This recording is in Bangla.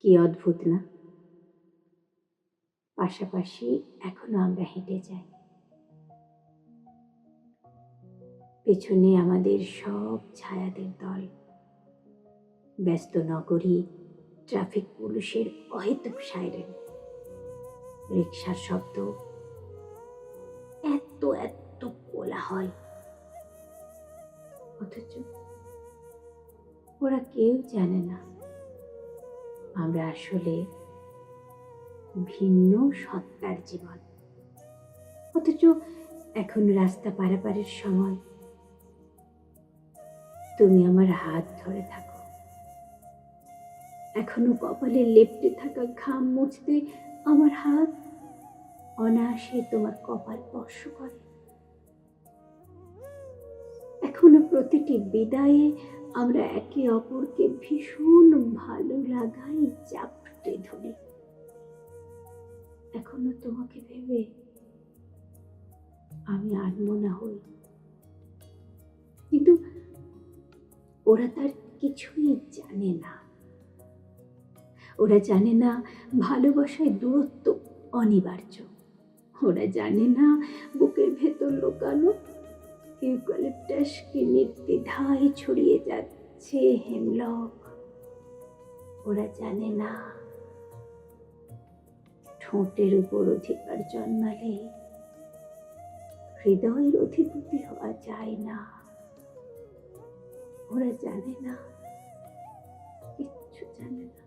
কি অদ্ভুত না, পাশাপাশি এখনো আমরা হেঁটে যাই। পেছনে আমাদের সব ছায়াদের দল, ব্যস্ত নগরী, ট্রাফিক পুলিশের অহেতুক সাইরেন, রিকশার শব্দ, এত এত কোলাহল। অথচ ওরা কেউ জানে না আমরা আসলে ভিন্ন সত্তার জীবন। অথচ এখন রাস্তা পারাপারের সময় তুমি আমার হাত ধরে থাকো, এখনো কপালে লেপ্টে থাকা ঘাম মুছতে আমার হাত অনায়াসে তোমার কপাল স্পর্শ করে। এখনো প্রতিটি বিদায়ে আমরা একে অপরকে ভীষণ ভালো লাগাই চাপটে ধরি। এখনো তোমাকে ভেবে আমি আনমনা হই, কিন্তু ওরা তার কিছুই জানে না। ওরা জানে না ভালোবাসায় দূরত্ব অনিবার্য। ওরা জানে না বুকের ভেতর লুকানো ইউক্যালিপটাসকে নির্দ্বিধায় ছড়িয়ে যাচ্ছে হেমলক। ওরা জানে না ঠোঁটের উপর অধিকার জন্মালে হৃদয়ের অধিপতি হওয়া যায় না। ওরা জানে না, কিচ্ছু জানে না।